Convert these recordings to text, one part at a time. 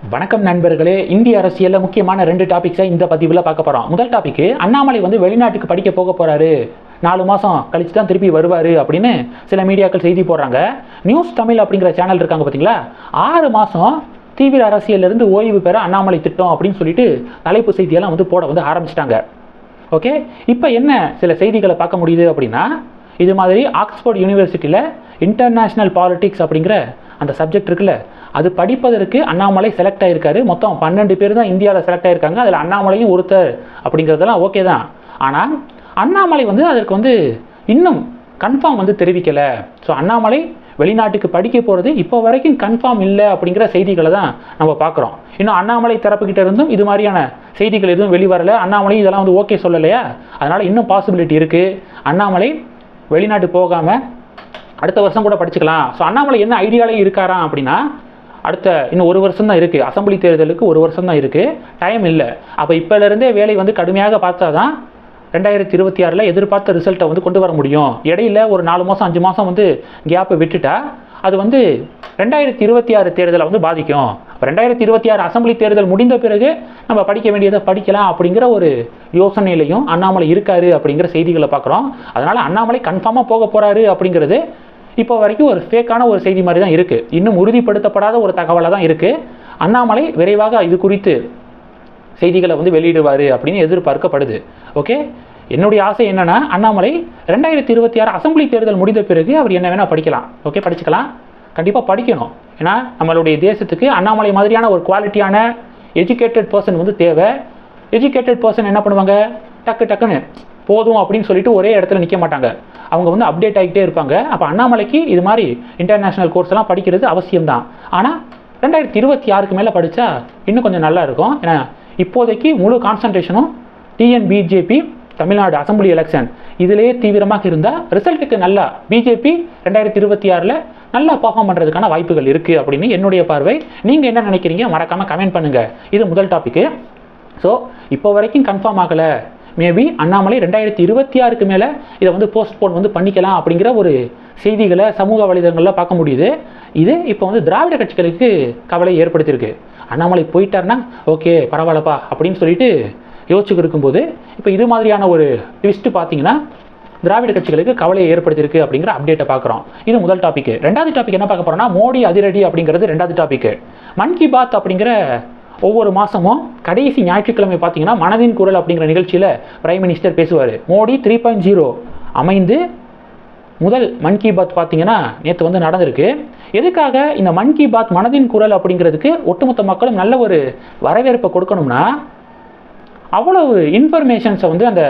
வணக்கம் நண்பர்களே. இந்திய அரசியலில் முக்கியமான 2 டாபிக்ஸை இந்த பதிவில் பார்க்க போகிறோம். முதல் டாபிக், அண்ணாமலை வெளிநாட்டுக்கு படிக்க போக போகிறாரு, 4 மாதம் கழிச்சு தான் திருப்பி வருவார் அப்படின்னு சில மீடியாக்கள் செய்தி போடுறாங்க. நியூஸ் தமிழ் அப்படிங்கிற சேனல் இருக்காங்க பார்த்தீங்களா, 6 மாதம் தீவிர அரசியலிருந்து ஓய்வு பெற அண்ணாமலை திட்டம் அப்படின்னு சொல்லிட்டு தலைப்பு செய்தியெல்லாம் போட ஆரம்பிச்சிட்டாங்க. ஓகே, இப்போ என்ன சில செய்திகளை பார்க்க முடியுது அப்படின்னா, இது மாதிரி ஆக்ஸ்போர்ட் யூனிவர்சிட்டியில் இன்டர்நேஷ்னல் பாலிடிக்ஸ் அப்படிங்கிற அந்த சப்ஜெக்ட் இருக்குல்ல, அது படிப்பதற்கு அண்ணாமலை செலக்ட் ஆகிருக்காரு. மொத்தம் 12 பேர் தான் இந்தியாவில் செலக்ட் ஆகிருக்காங்க. அதில் அண்ணாமலையும் ஒருத்தர் அப்படிங்கிறதெல்லாம் ஓகே தான். ஆனால் அண்ணாமலை அதற்கு இன்னும் கன்ஃபார்ம் தெரிவிக்கலை. ஸோ அண்ணாமலை வெளிநாட்டுக்கு படிக்க போகிறது இப்போ வரைக்கும் கன்ஃபார்ம் இல்லை அப்படிங்கிற செய்திகளை தான் நம்ம பார்க்குறோம். இன்னும் அண்ணாமலை தரப்புக்கிட்ட இருந்தும் இது மாதிரியான செய்திகள் எதுவும் வெளிவரலை. அண்ணாமலை இதெல்லாம் ஓகே சொல்லலையா, அதனால் இன்னும் பாசிபிலிட்டி இருக்குது. அண்ணாமலை வெளிநாட்டு போகாமல் அடுத்த வருஷம் கூட படிச்சுக்கலாம். ஸோ அண்ணாமலை என்ன ஐடியாலே இருக்காராம் அப்படின்னா, அடுத்த இன்னும் 1 வருஷம் தான் இருக்குது, அசம்பிளி தேர்தலுக்கு 1 வருஷம் தான் இருக்குது, டைம் இல்லை. அப்போ இப்போலேருந்தே வேலை கடுமையாக பார்த்தா தான் 2026 எதிர்பார்த்த ரிசல்ட்டை கொண்டு வர முடியும். இடையில ஒரு 4 மாதம் 5 மாதம் கேப்பை விட்டுட்டா அது 2026 தேர்தலை பாதிக்கும். அப்போ 2026 அசம்பிளி தேர்தல் முடிந்த பிறகு நம்ம படிக்க வேண்டியதை படிக்கலாம் அப்படிங்கிற ஒரு யோசனையிலையும் அண்ணாமலை இருக்காரு அப்படிங்கிற செய்திகளை பார்க்குறோம். அதனால் அண்ணாமலை கன்ஃபார்மாக போக போகிறாரு அப்படிங்கிறது இப்போ வரைக்கும் ஒரு ஃபேக்கான ஒரு செய்தி மாதிரி தான் இருக்குது. இன்னும் உறுதிப்படுத்தப்படாத ஒரு தகவலாக தான் இருக்குது. அண்ணாமலை விரைவாக இது குறித்து செய்திகளை வெளியிடுவார் அப்படின்னு எதிர்பார்க்கப்படுது. ஓகே, என்னுடைய ஆசை என்னென்னா, அண்ணாமலை 2026 அசம்பிளி தேர்தல் முடிந்த பிறகு அவர் என்ன வேணால் படிக்கலாம். ஓகே, படிச்சுக்கலாம், கண்டிப்பாக படிக்கணும். ஏன்னா நம்மளுடைய தேசத்துக்கு அண்ணாமலை மாதிரியான ஒரு குவாலிட்டியான எஜுகேட்டட் பர்சன் தேவை. எஜுகேட்டட் பர்சன் என்ன பண்ணுவாங்க, டக்குன்னு போதும் அப்படின்னு சொல்லிட்டு ஒரே இடத்துல நிற்க மாட்டாங்க. அவங்க அப்டேட் ஆகிட்டே இருப்பாங்க. அப்போ அண்ணாமலைக்கு இது மாதிரி இன்டர்நேஷ்னல் கோர்ஸ் எல்லாம் படிக்கிறது அவசியம்தான். ஆனால் 2026க்கு மேலே படித்தா இன்னும் கொஞ்சம் நல்லா இருக்கும். ஏன்னா இப்போதைக்கு முழு கான்சன்ட்ரேஷனும் டிஎன்பிஜேபி தமிழ்நாடு அசம்பிளி எலெக்ஷன் இதிலேயே தீவிரமாக இருந்தால் ரிசல்ட்டுக்கு நல்லா பிஜேபி 2026 நல்லா பர்ஃபார்ம் பண்ணுறதுக்கான வாய்ப்புகள் இருக்குது அப்படின்னு என்னுடைய பார்வை. நீங்கள் என்ன நினைக்கிறீங்க, மறக்காமல் கமெண்ட் பண்ணுங்கள். இது முதல் டாப்பிக்கு. ஸோ இப்போ வரைக்கும் கன்ஃபார்ம் ஆகலை, மேபி அண்ணாமலை 2026க்கு மேலே இதை போஸ்ட்போன் பண்ணிக்கலாம் அப்படிங்கிற ஒரு செய்திகளை சமூக வலைதளங்களில் பார்க்க முடியுது. இது இப்போ திராவிட கட்சிகளுக்கு கவலை ஏற்படுத்தியிருக்கு. அண்ணாமலை போயிட்டார்னா ஓகே பரவாயில்லப்பா அப்படின்னு சொல்லிட்டு யோசிச்சுக்கு இருக்கும்போது இப்போ இது மாதிரியான ஒரு ட்விஸ்ட்டு பார்த்தீங்கன்னா திராவிட கட்சிகளுக்கு கவலையை ஏற்படுத்தியிருக்கு அப்படிங்கிற அப்டேட்டை பார்க்குறோம். இது முதல் டாபிக். 2வது டாபிக் என்ன பார்க்க போகிறோம்னா, மோடி அதிரடி அப்படிங்கிறது 2வது டாபிக். மன் கி பாத் அப்படிங்கிற ஒவ்வொரு மாதமும் கடைசி ஞாயிற்றுக்கிழமை பார்த்தீங்கன்னா மனதின் குரல் அப்படிங்கிற நிகழ்ச்சியில் பிரைம் மினிஸ்டர் பேசுவார். மோடி 3.0 அமைந்து முதல் மன் கி பாத் பார்த்தீங்கன்னா நேற்று நடந்திருக்கு. எதுக்காக இந்த மன் கி பாத் மனதின் குரல் அப்படிங்கிறதுக்கு ஒட்டுமொத்த மக்களும் நல்ல ஒரு வரவேற்பை கொடுக்கணும்னா, அவ்வளவு இன்ஃபர்மேஷன்ஸை அந்த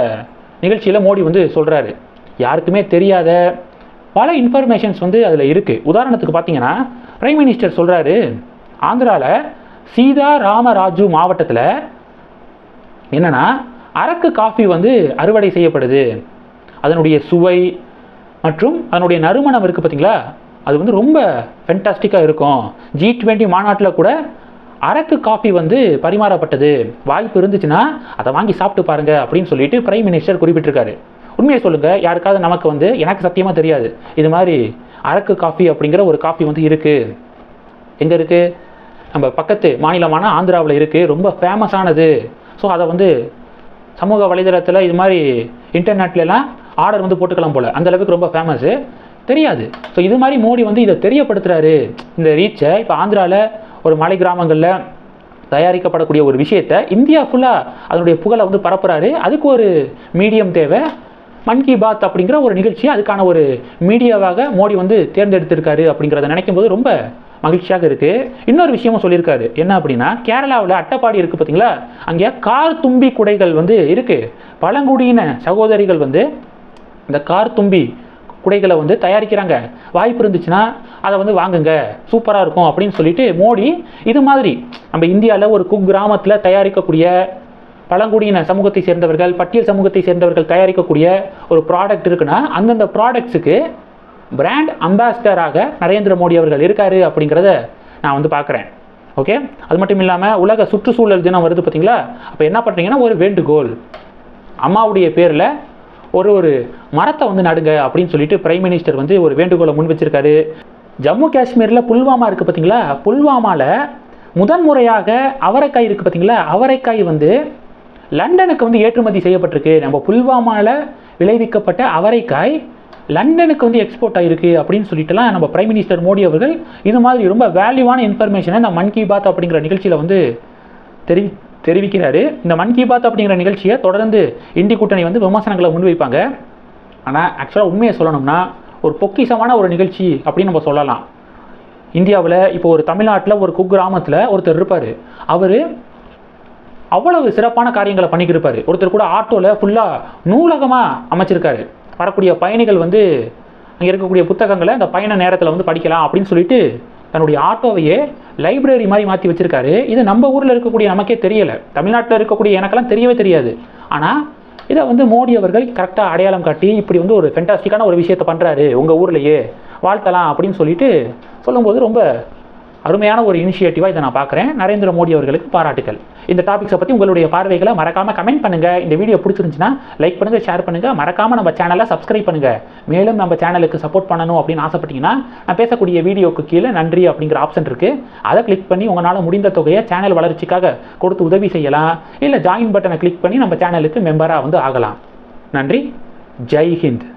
நிகழ்ச்சியில் மோடி சொல்கிறாரு. யாருக்குமே தெரியாத பல இன்ஃபர்மேஷன்ஸ் அதில் இருக்குது. உதாரணத்துக்கு பார்த்தீங்கன்னா பிரைம் மினிஸ்டர் சொல்கிறாரு, ஆந்திராவில் சீதா ராமராஜு மாவட்டத்தில் என்னென்னா அரக்கு காஃபி அறுவடை செய்யப்படுது. அதனுடைய சுவை மற்றும் அதனுடைய நறுமணம் இருக்குது பார்த்தீங்களா, அது ரொம்ப ஃபென்டாஸ்டிக்காக இருக்கும். G20 மாநாட்டில் கூட அரக்கு காஃபி பரிமாறப்பட்டது. வாய்ப்பு இருந்துச்சுன்னா அதை வாங்கி சாப்பிட்டு பாருங்க அப்படின்னு சொல்லிட்டு பிரைம் மினிஸ்டர் குறிப்பிட்டிருக்காரு. உண்மையை சொல்லுங்கள், யாருக்காவது நமக்கு எனக்கு சத்தியமாக தெரியாது இது மாதிரி அரக்கு காஃபி அப்படிங்கிற ஒரு காஃபி இருக்குது. எங்கே இருக்குது? நம்ம பக்கத்து மாநிலமான ஆந்திராவில் இருக்குது. ரொம்ப ஃபேமஸானது. ஸோ அதை சமூக வலைதளத்தில் இது மாதிரி இன்டர்நெட்லாம் ஆர்டர் போட்டுக்கலாம் போல், அந்தளவுக்கு ரொம்ப ஃபேமஸ்ஸு. தெரியாது. ஸோ இது மாதிரி மோடி இதை தெரியப்படுத்துகிறாரு. இந்த ரீச்சை இப்போ ஆந்திராவில் ஒரு மலை கிராமங்களில் தயாரிக்கப்படக்கூடிய ஒரு விஷயத்தை இந்தியா ஃபுல்லாக அதனுடைய புகழை பரப்புகிறாரு. அதுக்கு ஒரு மீடியம் தேவை. மன் கி பாத் அப்படிங்கிற ஒரு நிகழ்ச்சியை அதுக்கான ஒரு மீடியாவாக மோடி தேர்ந்தெடுத்திருக்காரு அப்படிங்கிறத நினைக்கும் போது ரொம்ப மகிழ்ச்சியாக இருக்குது. இன்னொரு விஷயமும் சொல்லியிருக்காரு. என்ன அப்படின்னா, கேரளாவில் அட்டப்பாடி இருக்குது பார்த்தீங்களா, அங்கே கார் தும்பி குடைகள் இருக்குது. பழங்குடியின சகோதரிகள் இந்த கார் தும்பி குடைகளை தயாரிக்கிறாங்க. வாய்ப்பு இருந்துச்சுன்னா அதை வாங்குங்க, சூப்பராக இருக்கும் அப்படின்னு சொல்லிட்டு மோடி இது மாதிரி நம்ம இந்தியாவில் ஒரு குக்கிராமத்தில் தயாரிக்கக்கூடிய பழங்குடியின சமூகத்தை சேர்ந்தவர்கள், பட்டியல் சமூகத்தை சேர்ந்தவர்கள் தயாரிக்கக்கூடிய ஒரு ப்ராடக்ட் இருக்குன்னா அந்தந்த ப்ராடக்ட்ஸுக்கு பிராண்ட் அம்பாசிடராக நரேந்திர மோடி அவர்கள் இருக்காரு அப்படிங்கிறத நான் பார்க்குறேன். ஓகே, அது மட்டும் இல்லாமல் உலக சுற்றுச்சூழல் தினம் வருது பார்த்தீங்களா, அப்போ என்ன பண்ணுறீங்கன்னா ஒரு வேண்டுகோள், அம்மாவுடைய பேரில் ஒரு மரத்தை நடுங்க அப்படின்னு சொல்லிட்டு பிரைம் மினிஸ்டர் ஒரு வேண்டுகோளை முன் வச்சிருக்காரு. ஜம்மு காஷ்மீரில் புல்வாமா இருக்குது பார்த்தீங்களா, புல்வாமாவில் முதன்முறையாக அவரைக்காய் இருக்குது பார்த்தீங்களா, அவரைக்காய் வந்து லண்டனுக்கு வந்து ஏற்றுமதி செய்யப்பட்டிருக்கு. நம்ம புல்வாமாவில் விளைவிக்கப்பட்ட அவரைக்காய் லண்டனுக்கு வந்து எக்ஸ்போர்ட் ஆகிருக்கு அப்படின்னு சொல்லிட்டுலாம் நம்ம பிரைம் மினிஸ்டர் மோடி அவர்கள் இது மாதிரி ரொம்ப வேல்யூவான இன்ஃபர்மேஷனை இந்த மன் கி பாத் அப்படிங்கிற நிகழ்ச்சியில் வந்து தெரிவிக்கிறாரு. இந்த மன் கி பாத் அப்படிங்கிற நிகழ்ச்சியை தொடர்ந்து இந்தி கூட்டணி வந்து விமர்சனங்களை முன்வைப்பாங்க. ஆனால் ஆக்சுவலாக உண்மையை சொல்லணும்னா ஒரு பொக்கிஷமான ஒரு நிகழ்ச்சி அப்படின்னு நம்ம சொல்லலாம். இந்தியாவில் இப்போ ஒரு தமிழ்நாட்டில் ஒரு குக்கிராமத்தில் ஒருத்தர் இருப்பார். அவர் அவ்வளவு சிறப்பான காரியங்களை பண்ணிக்கிருப்பார். ஒருத்தர் கூட ஆட்டோவில் ஃபுல்லாக நூலகமாக அமைச்சிருக்காரு. வரக்கூடிய பயணிகள் வந்து அங்கே இருக்கக்கூடிய புத்தகங்களை அந்த பயண நேரத்தில் வந்து படிக்கலாம் அப்படின்னு சொல்லிட்டு தன்னுடைய ஆட்டோவையே லைப்ரரி மாதிரி மாற்றி வச்சுருக்காரு. இது நம்ம ஊரில் இருக்கக்கூடிய நமக்கே தெரியலை, தமிழ்நாட்டில் இருக்கக்கூடிய எனக்கெல்லாம் தெரியவே தெரியாது. ஆனால் இதை வந்து மோடி அவர்கள் கரெக்டாக அடையாளம் காட்டி இப்படி வந்து ஒரு ஃபென்டாஸ்டிக்கான ஒரு விஷயத்தை பண்ணுறாரு, உங்கள் ஊர்லேயே வாழ்த்தலாம் அப்படின்னு சொல்லிட்டு சொல்லும்போது ரொம்ப அருமையான ஒரு இனிஷியேட்டிவாக இதை நான் பார்க்குறேன். நரேந்திர மோடி அவர்களுக்கு பாராட்டுகள். இந்த டாபிக்ஸை பற்றி உங்களுடைய பார்வைகளை மறக்காமல் கமெண்ட் பண்ணுங்கள். இந்த வீடியோ பிடிச்சிருந்துச்சுன்னா லைக் பண்ணுங்கள், ஷேர் பண்ணுங்கள். மறக்காமல் நம்ம சேனலை சப்ஸ்கிரைப் பண்ணுங்கள். மேலும் நம்ம சேனலுக்கு சப்போர்ட் பண்ணணும் அப்படின்னு ஆசைப்பட்டீங்கன்னா நான் பேசக்கூடிய வீடியோக்கு கீழே நன்றி அப்படிங்கிற ஆப்ஷன் இருக்குது. அதை கிளிக் பண்ணி உங்களால் முடிந்த தொகையை சேனல் வளர்ச்சிக்காக கொடுத்து உதவி செய்யலாம். இல்லை ஜாயின் பட்டனை கிளிக் பண்ணி நம்ம சேனலுக்கு மெம்பராக வந்து ஆகலாம். நன்றி. ஜெய் ஹிந்த்.